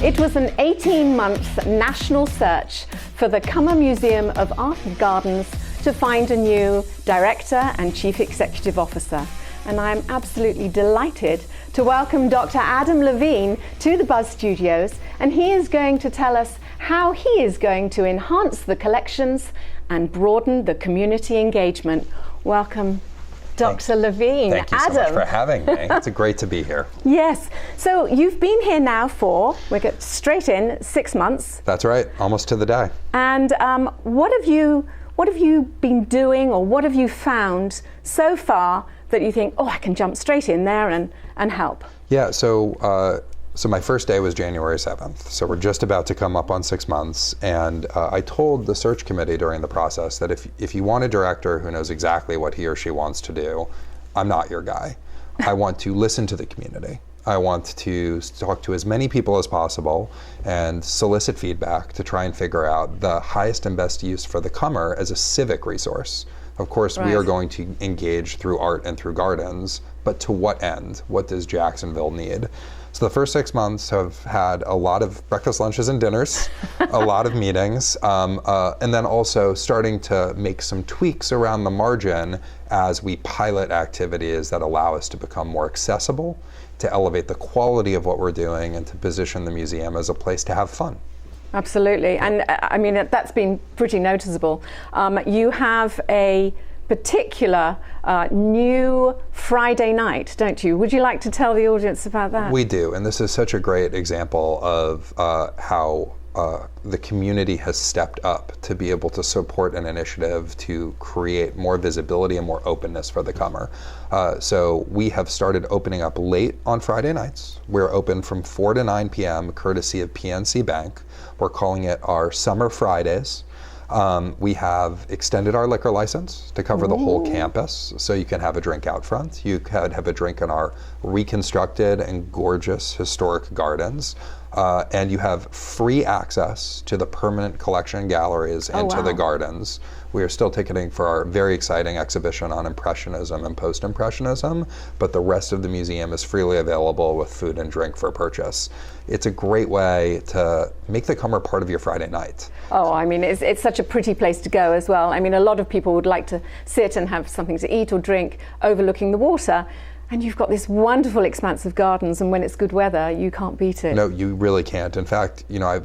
It was an 18-month national search for the Cummer Museum of Art and Gardens to find a new director and chief executive officer. And I'm absolutely delighted to welcome Dr. Adam Levine to the Buzz Studios, and he is going to tell us how he is going to enhance the collections and broaden the community engagement. Welcome, Dr. Levine. Thank you so much for having me. It's great to be here. Yes. So you've been here now for, we'll get straight in, 6 months. That's right, almost to the day. And what have you been doing, or what have you found so far that you think, oh, I can jump straight in there and help? Yeah, so my first day was January 7th. So we're just about to come up on 6 months. And I told the search committee during the process that if you want a director who knows exactly what he or she wants to do, I'm not your guy. I want to listen to the community. I want to talk to as many people as possible and solicit feedback to try and figure out the highest and best use for the Cummer as a civic resource. Of course, we are going to engage through art and through gardens, but to what end? What does Jacksonville need? So the first 6 months have had a lot of breakfast, lunches, and dinners, a lot of meetings, and then also starting to make some tweaks around the margin as we pilot activities that allow us to become more accessible, to elevate the quality of what we're doing, and to position the museum as a place to have fun. Absolutely, and I mean, that's been pretty noticeable. You have a particular new Friday night, don't you? Would you like to tell the audience about that? We do, and this is such a great example of how the community has stepped up to be able to support an initiative to create more visibility and more openness for the Cummer. So we have started opening up late on Friday nights. We're open from 4 to 9 p.m. courtesy of PNC Bank. We're calling it our Summer Fridays. We have extended our liquor license to cover the whole campus, so you can have a drink out front. You could have a drink in our reconstructed and gorgeous historic gardens. And you have free access to the permanent collection galleries into the gardens. We are still ticketing for our very exciting exhibition on Impressionism and Post-Impressionism, but the rest of the museum is freely available with food and drink for purchase. It's a great way to make the Cummer part of your Friday night. Oh, I mean, it's such a pretty place to go as well. I mean, a lot of people would like to sit and have something to eat or drink overlooking the water. And you've got this wonderful expanse of gardens, and when it's good weather, you can't beat it. No, you really can't. In fact, you know,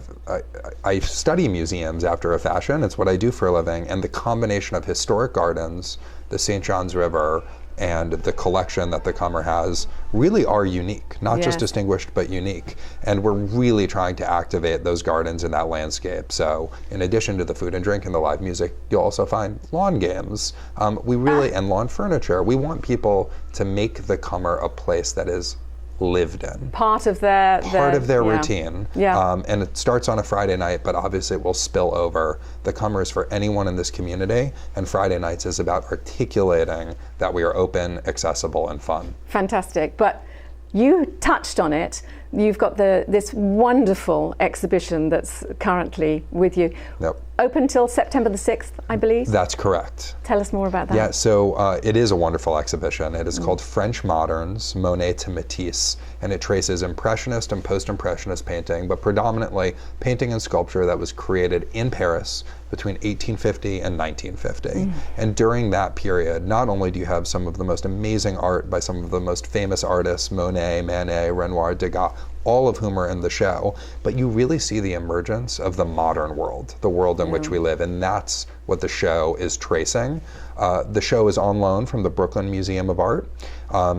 I study museums after a fashion. It's what I do for a living. And the combination of historic gardens, the St. John's River, and the collection that the Cummer has really are unique, not just distinguished, but unique. And we're really trying to activate those gardens in that landscape. So in addition to the food and drink and the live music, you'll also find lawn games. And lawn furniture. We want people to make the Cummer a place that is lived in. Part of their routine. Yeah. And it starts on a Friday night, but obviously it will spill over. The Cummer is for anyone in this community, and Friday nights is about articulating that we are open, accessible, and fun. Fantastic. But you touched on it. You've got this wonderful exhibition that's currently with you. Yep. Open till September the 6th, I believe? That's correct. Tell us more about that. Yeah, so it is a wonderful exhibition. It is called French Moderns, Monet to Matisse, and it traces Impressionist and Post-Impressionist painting, but predominantly painting and sculpture that was created in Paris between 1850 and 1950. And during that period, not only do you have some of the most amazing art by some of the most famous artists, Monet, Manet, Renoir, Degas, all of whom are in the show, but you really see the emergence of the modern world, the world in which we live, and that's what the show is tracing. The show is on loan from the Brooklyn Museum of Art,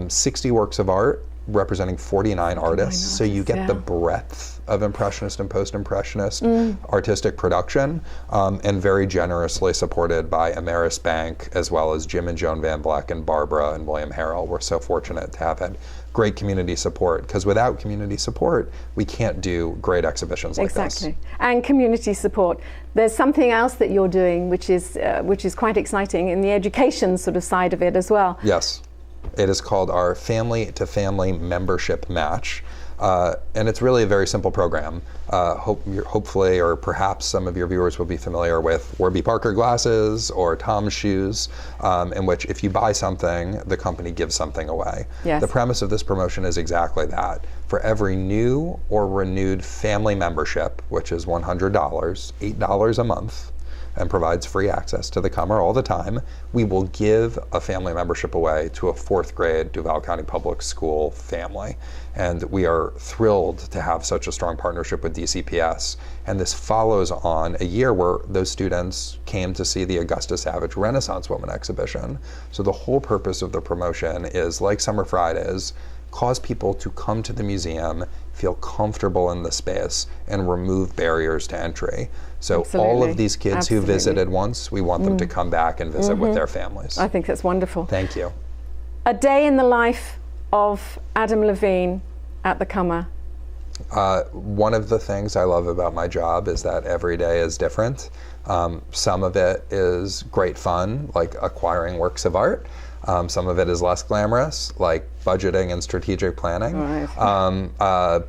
60 works of art representing 49 artists, so you get the breadth of Impressionist and Post-Impressionist artistic production, and very generously supported by Ameris Bank, as well as Jim and Joan Van Vleck and Barbara and William Harrell. We're so fortunate to have had great community support, because without community support, we can't do great exhibitions like this. Exactly. And community support. There's something else that you're doing, which is quite exciting in the education sort of side of it as well. Yes. It is called our Family to Family Membership Match. And it's really a very simple program. Hopefully, or perhaps some of your viewers will be familiar with Warby Parker glasses or Tom's shoes, in which if you buy something, the company gives something away. Yes. The premise of this promotion is exactly that. For every new or renewed family membership, which is $100, $8 a month, and provides free access to the Comer all the time, we will give a family membership away to a 4th grade Duval County Public School family. And we are thrilled to have such a strong partnership with DCPS. And this follows on a year where those students came to see the Augusta Savage Renaissance Woman exhibition. So the whole purpose of the promotion is, like Summer Fridays, cause people to come to the museum, feel comfortable in the space, and remove barriers to entry. So Absolutely. all of these kids Absolutely. who visited once, we want them to come back and visit with their families. I think that's wonderful. Thank you. A day in the life of Adam Levine at the Comer. One of the things I love about my job is that every day is different. Some of it is great fun, like acquiring works of art. Some of it is less glamorous, like budgeting and strategic planning. Right.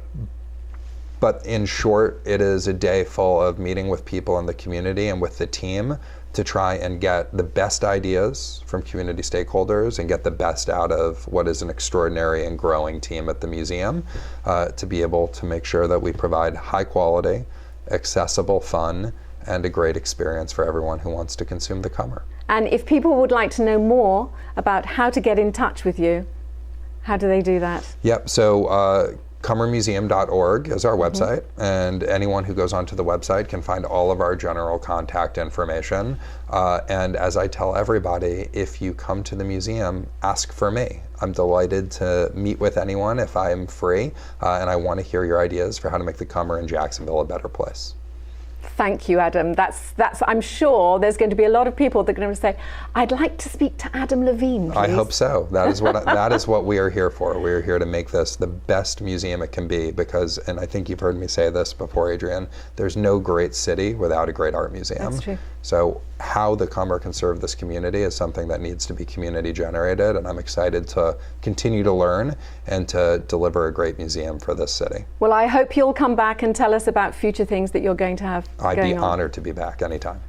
But in short, it is a day full of meeting with people in the community and with the team to try and get the best ideas from community stakeholders and get the best out of what is an extraordinary and growing team at the museum, to be able to make sure that we provide high quality, accessible fun, and a great experience for everyone who wants to consume the Comer. And if people would like to know more about how to get in touch with you, how do they do that? Yep, so comermuseum.org is our website, and anyone who goes onto the website can find all of our general contact information. And as I tell everybody, if you come to the museum, ask for me. I'm delighted to meet with anyone if I am free, and I want to hear your ideas for how to make the Comer in Jacksonville a better place. Thank you, Adam. That's. I'm sure there's going to be a lot of people that are going to say, "I'd like to speak to Adam Levine, please." I hope so. That is what we are here for. We are here to make this the best museum it can be, because, and I think you've heard me say this before, Adrienne, there's no great city without a great art museum. That's true. So how the Comer can serve this community is something that needs to be community generated, and I'm excited to continue to learn and to deliver a great museum for this city. Well, I hope you'll come back and tell us about future things that you're going to have I'd going be on. honored to be back anytime.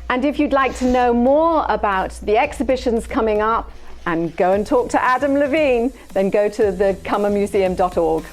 And if you'd like to know more about the exhibitions coming up and go and talk to Adam Levine, then go to thecomermuseum.org.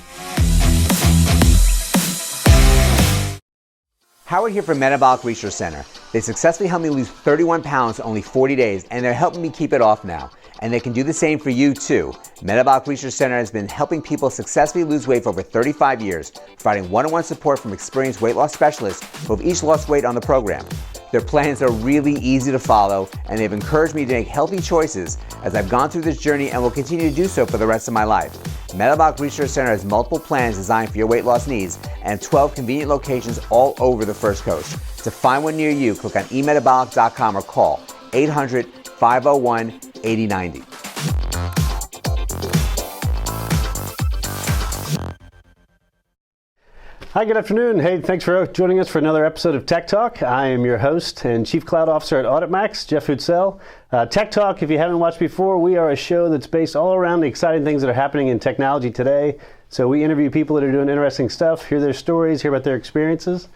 Howard here from Metabolic Research Center. They successfully helped me lose 31 pounds in only 40 days, and they're helping me keep it off now. And they can do the same for you too. Metabolic Research Center has been helping people successfully lose weight for over 35 years, providing one-on-one support from experienced weight loss specialists who have each lost weight on the program. Their plans are really easy to follow, and they've encouraged me to make healthy choices as I've gone through this journey and will continue to do so for the rest of my life. Metabolic Research Center has multiple plans designed for your weight loss needs and 12 convenient locations all over the First Coast. To find one near you, click on emetabolic.com or call 800-501-8090. Hi, good afternoon. Hey, thanks for joining us for another episode of Tech Talk. I am your host and Chief Cloud Officer at AuditMax, Jeff Hutzell. Tech Talk, if you haven't watched before, we are a show that's based all around the exciting things that are happening in technology today. So we interview people that are doing interesting stuff, hear their stories, hear about their experiences.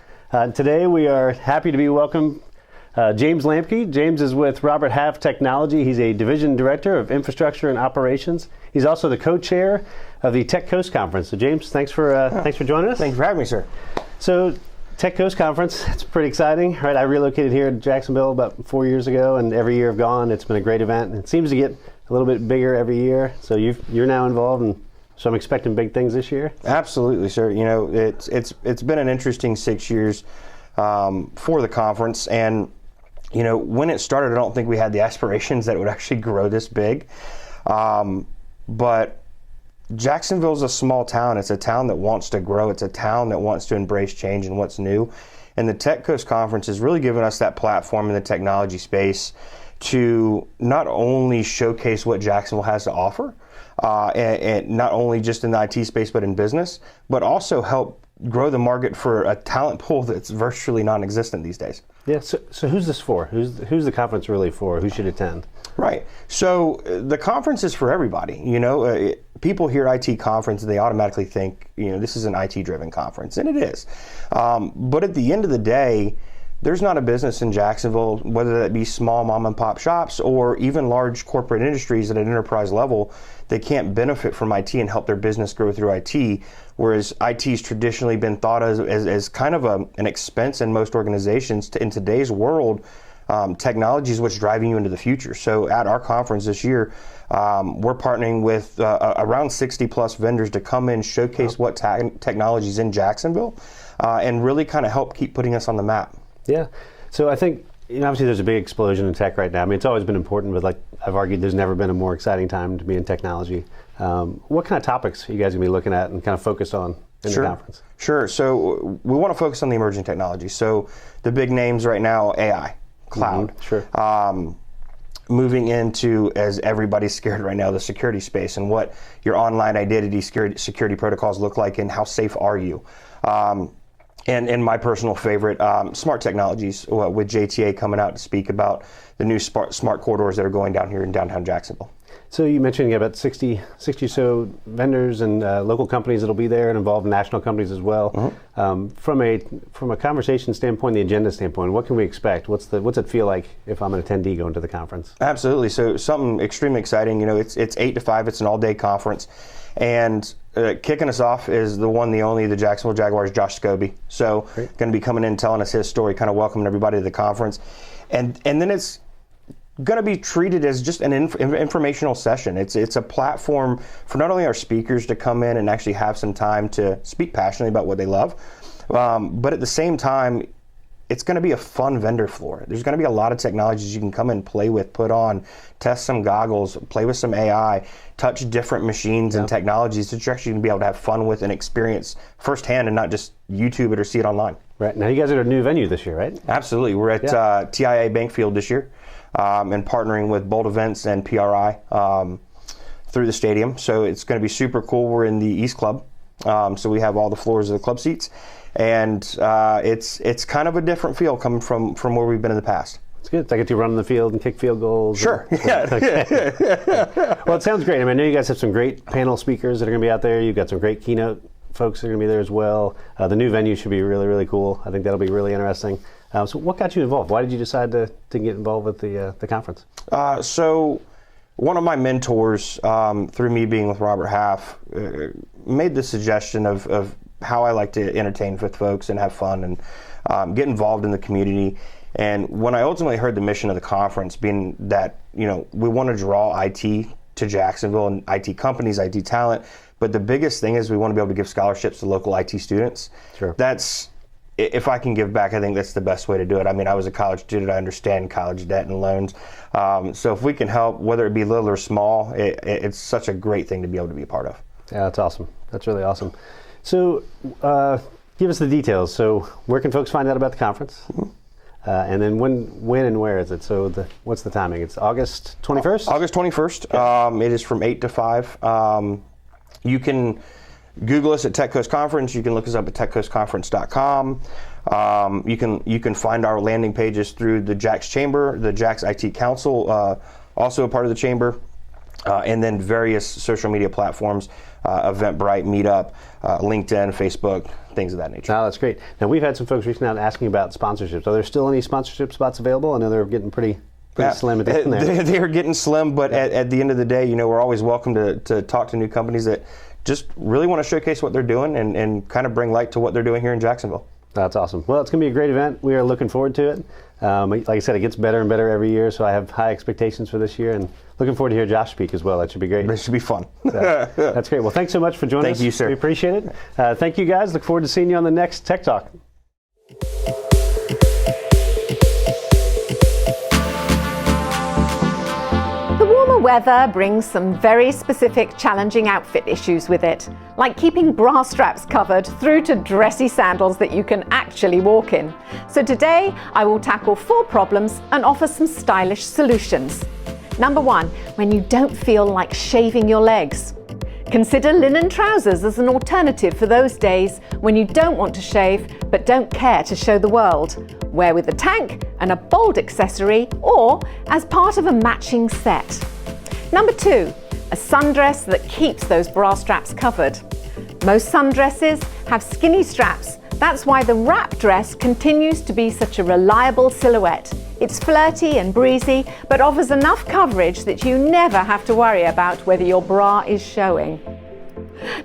Today we are happy to be welcome James Lamke. James is with Robert Half Technology. He's a Division Director of Infrastructure and Operations. He's also the co-chair of the Tech Coast Conference. So James, thanks for joining us. Thanks for having me, sir. So Tech Coast Conference, it's pretty exciting, right? I relocated here to Jacksonville about 4 years ago, and every year I've gone, it's been a great event. It seems to get a little bit bigger every year. So you're now involved, and so I'm expecting big things this year. Absolutely, sir. You know, it's been an interesting 6 years for the conference, and you know, when it started, I don't think we had the aspirations that it would actually grow this big. But Jacksonville's a small town. It's a town that wants to grow. It's a town that wants to embrace change and what's new. And the Tech Coast Conference has really given us that platform in the technology space to not only showcase what Jacksonville has to offer, and not only just in the IT space, but in business, but also help grow the market for a talent pool that's virtually non-existent these days. Yeah, so who's this for? Who's the conference really for? Who should attend? Right. So the conference is for everybody. You know, people hear IT conference, they automatically think, this is an IT-driven conference, and it is. But at the end of the day, there's not a business in Jacksonville, whether that be small mom and pop shops or even large corporate industries at an enterprise level, that can't benefit from IT and help their business grow through IT, whereas IT's traditionally been thought as kind of an expense in most organizations. In today's world, technology is what's driving you into the future. So at our conference this year, we're partnering with around 60 plus vendors to come in, showcase what technologies in Jacksonville, and really kind of help keep putting us on the map. Yeah. So I think, obviously there's a big explosion in tech right now. I mean, it's always been important, but like I've argued, there's never been a more exciting time to be in technology. What kind of topics are you guys going to be looking at and kind of focus on in the conference? Sure. So we want to focus on the emerging technology. So the big names right now, AI, cloud. Sure. Moving into, as everybody's scared right now, the security space and what your online identity security protocols look like and how safe are you. And my personal favorite, smart technologies, with JTA coming out to speak about the new smart corridors that are going down here in downtown Jacksonville. So you mentioned you have about 60 or so vendors and local companies that'll be there and involved national companies as well. From a conversation standpoint, the agenda standpoint, what can we expect? What's it feel like if I'm an attendee going to the conference? Absolutely. So something extremely exciting. It's 8 to 5. It's an all-day conference. And kicking us off is the one, the only, the Jacksonville Jaguars, Josh Scobie. So going to be coming in, telling us his story, kind of welcoming everybody to the conference. And then it's going to be treated as just an informational session. It's a platform for not only our speakers to come in and actually have some time to speak passionately about what they love, but at the same time, it's going to be a fun vendor floor. There's going to be a lot of technologies you can come and play with, put on, test some goggles, play with some AI, touch different machines and technologies that you're actually going to be able to have fun with and experience firsthand and not just YouTube it or see it online. Right. Now you guys are at a new venue this year, right? Absolutely. We're at TIA Bankfield this year, and partnering with Bold Events and PRI through the stadium. So it's going to be super cool. We're in the East Club, so we have all the floors of the club seats. And it's kind of a different feel coming from where we've been in the past. It's good. I get to run on the field and kick field goals. Sure. Well, it sounds great. I know you guys have some great panel speakers that are going to be out there. You've got some great keynote folks that are going to be there as well. The new venue should be really, really cool. I think that'll be really interesting. So what got you involved? Why did you decide to get involved with the conference? So one of my mentors, through me being with Robert Half, made the suggestion of how I like to entertain with folks and have fun and get involved in the community. And when I ultimately heard the mission of the conference being that, we want to draw IT to Jacksonville and IT companies, IT talent, but the biggest thing is we want to be able to give scholarships to local IT students. Sure. If I can give back, I think that's the best way to do it. I was a college student. I understand college debt and loans. So if we can help, whether it be little or small, it's such a great thing to be able to be a part of. Yeah, that's awesome. That's really awesome. So give us the details. So where can folks find out about the conference? And then when and where is it? So what's the timing? It's August 21st? August 21st. Yeah. It is from 8 to 5. You can Google us at Tech Coast Conference. You can look us up at techcoastconference.com. You can find our landing pages through the JAX Chamber, the JAX IT Council, also a part of the Chamber, and then various social media platforms, Eventbrite, Meetup, LinkedIn, Facebook, things of that nature. Oh, that's great. Now, we've had some folks reaching out asking about sponsorships. Are there still any sponsorship spots available? I know they're getting pretty slim at the end there. They're getting slim, but at the end of the day, we're always welcome to talk to new companies that just really want to showcase what they're doing and kind of bring light to what they're doing here in Jacksonville. That's awesome. Well, it's going to be a great event. We are looking forward to it. Like I said, it gets better and better every year, so I have high expectations for this year, and looking forward to hear Josh speak as well. That should be great. It should be fun. That's great. Well, thanks so much for joining us. Thank you, sir. We appreciate it. Thank you, guys. Look forward to seeing you on the next Tech Talk. The warmer weather brings some very specific challenging outfit issues with it, like keeping bra straps covered through to dressy sandals that you can actually walk in. So today, I will tackle 4 problems and offer some stylish solutions. Number 1, when you don't feel like shaving your legs. Consider linen trousers as an alternative for those days when you don't want to shave but don't care to show the world. Wear with a tank and a bold accessory or as part of a matching set. Number 2, a sundress that keeps those bra straps covered. Most sundresses have skinny straps. That's why the wrap dress continues to be such a reliable silhouette. It's flirty and breezy, but offers enough coverage that you never have to worry about whether your bra is showing.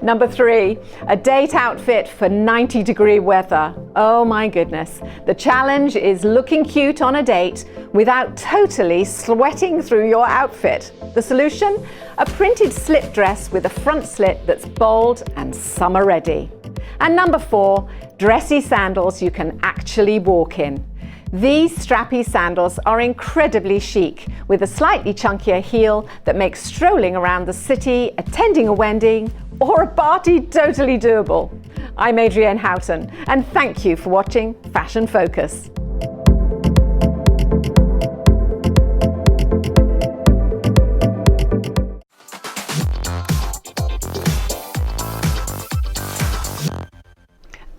Number 3, a date outfit for 90-degree weather. Oh my goodness. The challenge is looking cute on a date without totally sweating through your outfit. The solution? A printed slip dress with a front slit that's bold and summer ready. And number 4, dressy sandals you can actually walk in. These strappy sandals are incredibly chic, with a slightly chunkier heel that makes strolling around the city, attending a wedding, or a party totally doable. I'm Adrienne Houghton, and thank you for watching Fashion Focus.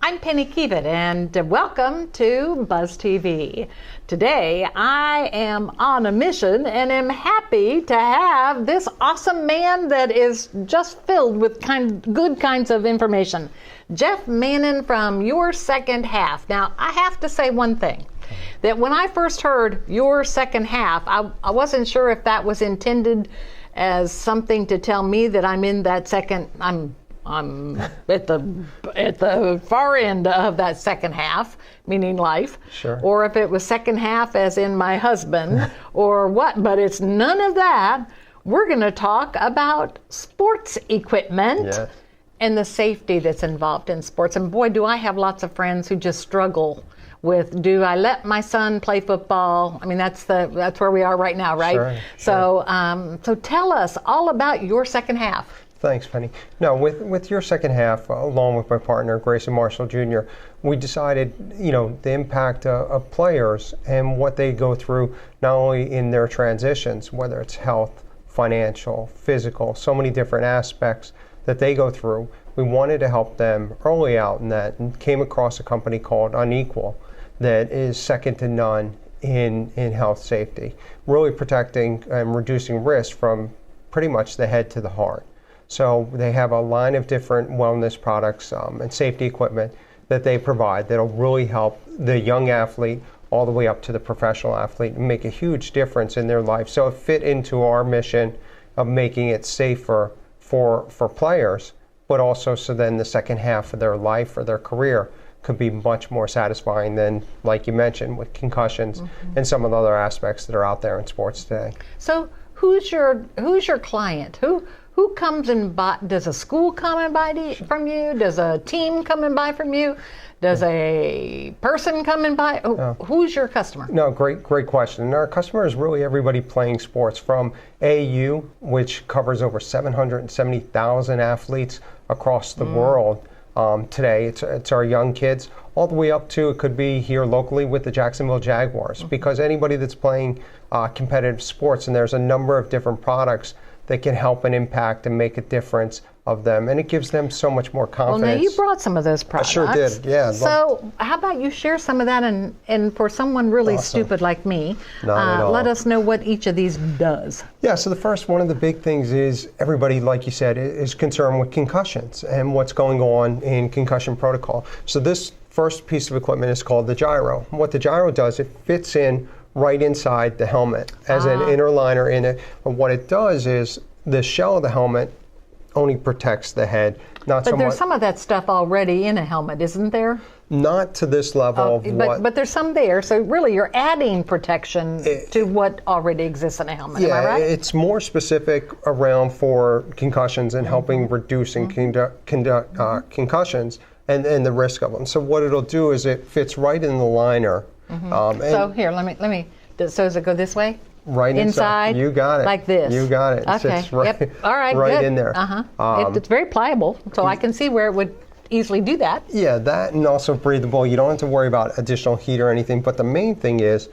I'm Penny Kievit, and welcome to Buzz TV. Today, I am on a mission and am happy to have this awesome man that is just filled with good kinds of information. Jeff Mannon from Your Second Half. Now, I have to say one thing, that when I first heard Your Second Half, I wasn't sure if that was intended as something to tell me that I'm in that second, I'm at the far end of that second half, meaning life, Sure. or if it was second half as in my husband, or what, but it's none of that. We're going to talk about sports equipment Yeah. and the safety that's involved in sports. And boy, do I have lots of friends who just struggle with, do I let my son play football? I mean, that's where we are right now, right? Sure. So tell us all about Your Second Half. Thanks, Penny. No, with Your Second Half, along with my partner, Grayson Marshall Jr., we decided, the impact of players and what they go through, not only in their transitions, whether it's health, financial, physical, so many different aspects that they go through. We wanted to help them early out in that, and came across a company called Unequal that is second to none in health safety, really protecting and reducing risk from pretty much the head to the heart. So they have a line of different wellness products and safety equipment that they provide that'll really help the young athlete all the way up to the professional athlete and make a huge difference in their life. So it fit into our mission of making it safer for players, but also so then the second half of their life or their career could be much more satisfying than, like you mentioned, with concussions and some of the other aspects that are out there in sports today. So who's your client? Who comes and buy? Does a school come and buy from you? Does a team come and buy from you? Does a person come and buy? Who's your customer? No, great question. And our customer is really everybody playing sports, from AAU, which covers over 770,000 athletes across the world today. It's our young kids, all the way up to, it could be here locally with the Jacksonville Jaguars, because anybody that's playing competitive sports, and there's a number of different products that can help and impact and make a difference of them, and it gives them so much more confidence. Well, now you brought some of those products. I sure did, yeah. So how about you share some of that, and for someone really Awesome. Stupid like me, Not at all. let us know what each of these does. Yeah, so the first one of the big things is everybody, like you said, is concerned with concussions and what's going on in concussion protocol. So this first piece of equipment is called the gyro. What the gyro does, it fits in right inside the helmet as an inner liner in it. And what it does is the shell of the helmet only protects the head, not so But there's much. some of that stuff already in a helmet, isn't there? Not to this level of what. But there's some there, so really you're adding protection to what already exists in a helmet. Am I right? It's more specific around for concussions and helping reducing concussions and the risk of them. So what it'll do is it fits right in the liner. So here, let me. So does it go this way? Right inside. You got it. Like this. You got it. Okay. It's right, Yep. All right. right good. in there. It's very pliable, so I can see where it would easily do that. Yeah, that, and also breathable. You don't have to worry about additional heat or anything. But the main thing is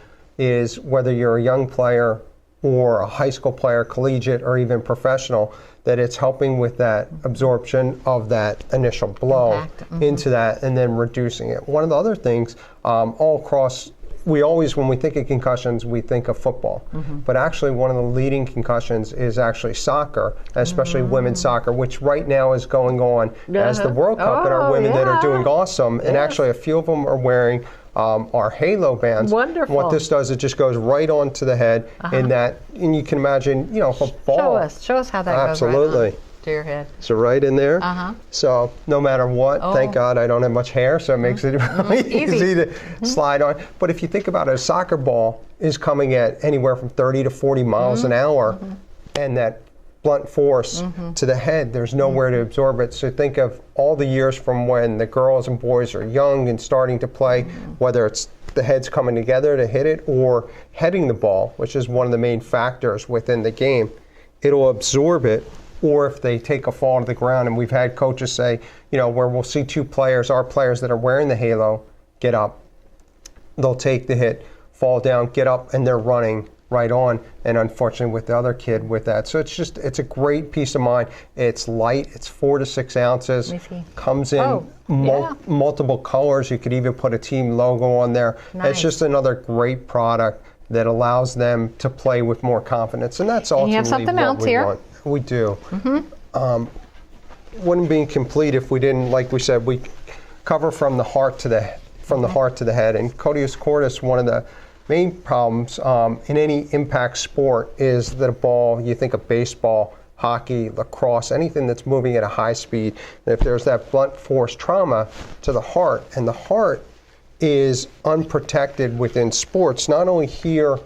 whether you're a young player or a high school player, collegiate, or even professional, that it's helping with that absorption of that initial blow Impact. into that, and then reducing it. One of the other things, all across we always, when we think of concussions, we think of football. But actually, one of the leading concussions is actually soccer, especially women's soccer, which right now is going on as the World Cup, and our women that are doing awesome. And actually, a few of them are wearing our halo bands. Wonderful. What this does, it just goes right onto the head, and you can imagine, if a ball. Show us how that absolutely. goes right on to your head. So right in there. So no matter what, thank God I don't have much hair, so it makes it really easy to slide on. But if you think about it, a soccer ball is coming at anywhere from 30 to 40 miles an hour, and that blunt force to the head, there's nowhere to absorb it. So think of all the years from when the girls and boys are young and starting to play, whether it's the heads coming together to hit it or heading the ball, which is one of the main factors within the game. It'll absorb it. Or if they take a fall to the ground, and we've had coaches say, where we'll see two players, our players that are wearing the halo, get up. They'll take the hit, fall down, get up, and they're running right on. And unfortunately with the other kid with that. So it's a great peace of mind. It's light, it's 4 to 6 ounces, comes in multiple colors. You could even put a team logo on there. Nice. It's just another great product that allows them to play with more confidence. And that's ultimately you have something what else we here. want. We do. Wouldn't be complete if we didn't, like we said, we cover from the heart to the head. And cotius cordis, one of the main problems in any impact sport is that a ball, you think of baseball, hockey, lacrosse, anything that's moving at a high speed. And if there's that blunt force trauma to the heart, and the heart is unprotected within sports, not only here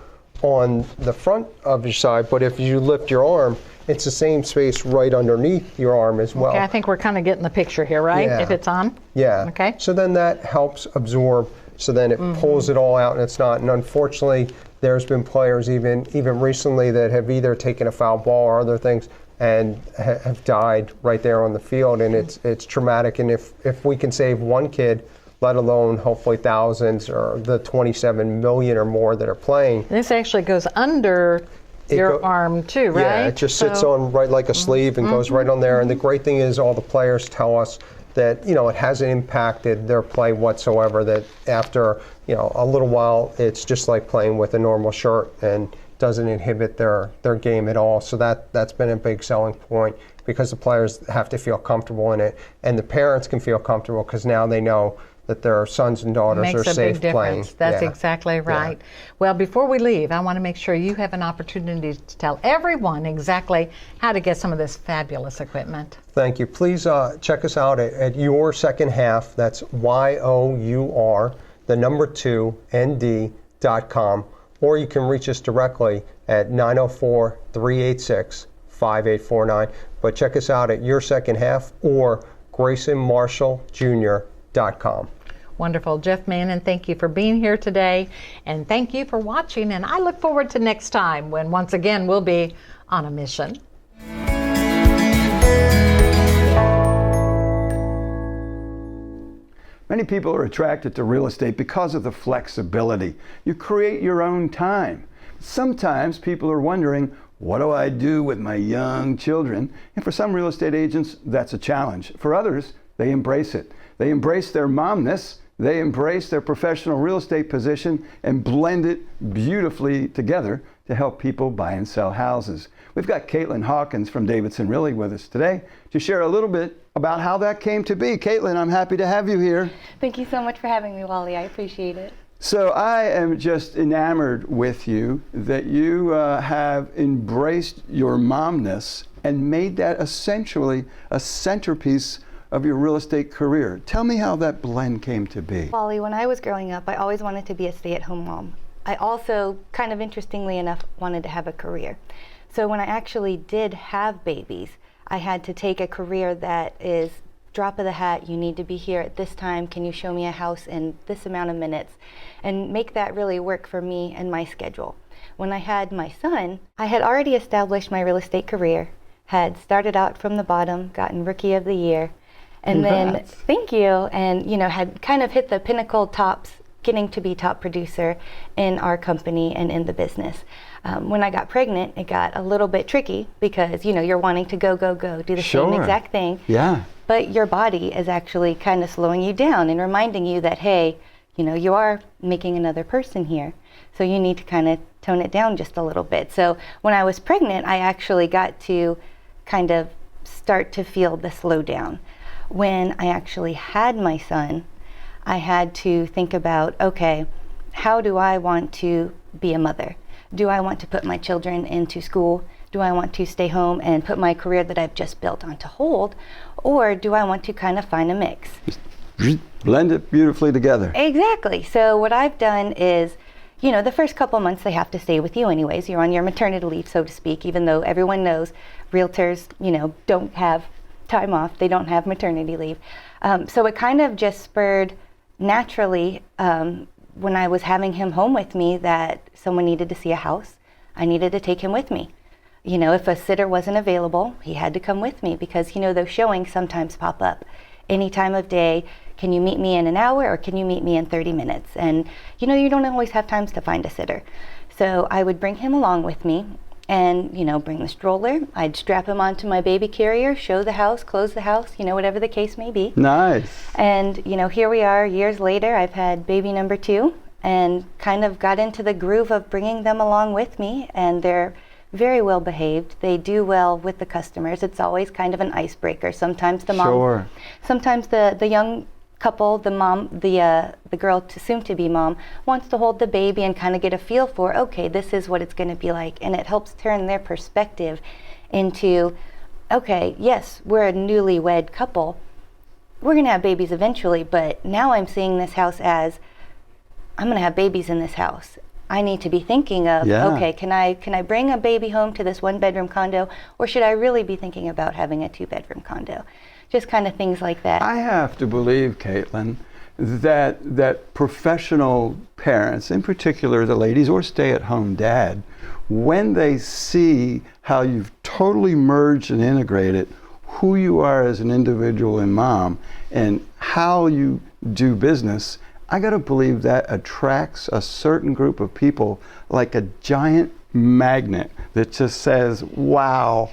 on the front of your side, but if you lift your arm, it's the same space right underneath your arm as well. Okay, I think we're kind of getting the picture here, right? Yeah. If it's on? Yeah. Okay. So then that helps absorb, so then it pulls it all out and it's not. And unfortunately, there's been players even recently that have either taken a foul ball or other things and have died right there on the field, and it's traumatic. And if we can save one kid, let alone hopefully thousands or the 27 million or more that are playing. This actually goes under your arm too, right? Yeah, it just sits on right like a sleeve and goes right on there. And the great thing is all the players tell us that, it hasn't impacted their play whatsoever, that after, a little while, it's just like playing with a normal shirt and doesn't inhibit their game at all. So that's been a big selling point, because the players have to feel comfortable in it, and the parents can feel comfortable because now they know that their sons and daughters are safe playing. That's exactly right. Yeah. Well, before we leave, I want to make sure you have an opportunity to tell everyone exactly how to get some of this fabulous equipment. Thank you. Please check us out at Your Second Half. That's YOUR, the number 2, ND.com. Or you can reach us directly at 904-386-5849. But check us out at Your Second Half or GraysonMarshallJr.com. Wonderful. Jeff Mannon, thank you for being here today, and thank you for watching, and I look forward to next time when once again we'll be on a mission. Many people are attracted to real estate because of the flexibility. You create your own time. Sometimes people are wondering, what do I do with my young children? And for some real estate agents, that's a challenge. For others, they embrace it. They embrace their momness, they embrace their professional real estate position and blend it beautifully together to help people buy and sell houses. We've got Caitlin Hawkins from Davidson Realty with us today to share a little bit about how that came to be. Caitlin, I'm happy to have you here. Thank you so much for having me, Wally. I appreciate it. So I am just enamored with you that you have embraced your momness and made that essentially a centerpiece of your real estate career. Tell me how that blend came to be. Wally, when I was growing up, I always wanted to be a stay-at-home mom. I also, kind of interestingly enough, wanted to have a career. So when I actually did have babies, I had to take a career that is drop of the hat, you need to be here at this time, can you show me a house in this amount of minutes, and make that really work for me and my schedule. When I had my son, I had already established my real estate career, had started out from the bottom, gotten Rookie of the Year, and then, thank you, and had kind of hit the pinnacle tops, getting to be top producer in our company and in the business. When I got pregnant, it got a little bit tricky because, you're wanting to go, do the same exact thing. Yeah. But your body is actually kind of slowing you down and reminding you that, hey, you are making another person here. So you need to kind of tone it down just a little bit. So when I was pregnant, I actually got to kind of start to feel the slowdown. When I actually had my son, I had to think about, okay, how do I want to be a mother? Do I want to put my children into school? Do I want to stay home and put my career that I've just built onto hold? Or do I want to kind of find a mix? Blend it beautifully together. Exactly. So what I've done is, the first couple months they have to stay with you anyways. You're on your maternity leave, so to speak, even though everyone knows realtors, don't have time off. They don't have maternity leave. So it kind of just spurred naturally when I was having him home with me that someone needed to see a house. I needed to take him with me. If a sitter wasn't available, he had to come with me because, those showings sometimes pop up. Any time of day, can you meet me in an hour or can you meet me in 30 minutes? And, you don't always have times to find a sitter. So I would bring him along with me and, bring the stroller. I'd strap him onto my baby carrier, show the house, close the house, whatever the case may be. Nice. And, here we are years later. I've had baby number 2 and kind of got into the groove of bringing them along with me, and they're very well behaved. They do well with the customers. It's always kind of an icebreaker. Sometimes the mom, Sure. Sometimes the young couple, the mom, the girl, soon to be mom, wants to hold the baby and kind of get a feel for, okay, this is what it's going to be like, and it helps turn their perspective into, okay, yes, we're a newlywed couple. We're going to have babies eventually, but now I'm seeing this house as I'm going to have babies in this house. I need to be thinking of, okay, can I bring a baby home to this 1-bedroom condo, or should I really be thinking about having a 2-bedroom condo? Just kind of things like that. I have to believe, Caitlin, that professional parents, in particular the ladies or stay-at-home dad, when they see how you've totally merged and integrated who you are as an individual and mom and how you do business, I got to believe that attracts a certain group of people like a giant magnet that just says, wow,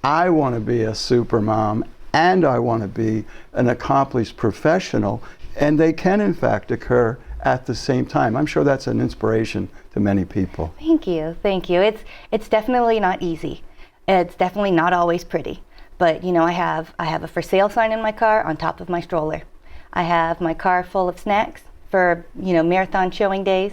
I want to be a super mom and I want to be an accomplished professional, and they can in fact occur at the same time. I'm sure that's an inspiration to many people. Thank you. It's definitely not easy. It's definitely not always pretty. But I have a for sale sign in my car on top of my stroller. I have my car full of snacks for marathon showing days.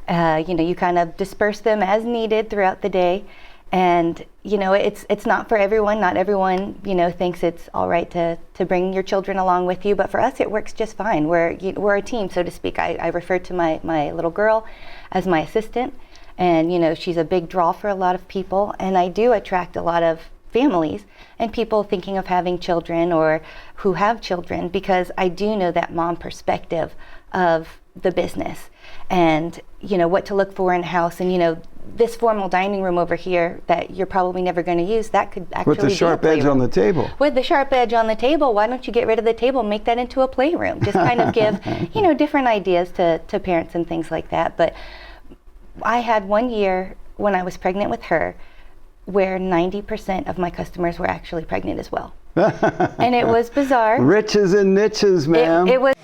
You kind of disperse them as needed throughout the day, and it's not for everyone. Not everyone thinks it's all right to bring your children along with you, but for us it works just fine. We're a team, so to speak. I refer to my little girl as my assistant, and she's a big draw for a lot of people, and I do attract a lot of families and people thinking of having children or who have children, because I do know that mom perspective of the business and what to look for in a house, and this formal dining room over here that you're probably never going to use, that could actually with the sharp edge on the table. With the sharp edge on the table, why don't you get rid of the table, make that into a playroom? Just kind of give different ideas to parents and things like that. But I had one year when I was pregnant with her where 90% of my customers were actually pregnant as well. And it was bizarre. Riches and niches, ma'am. It was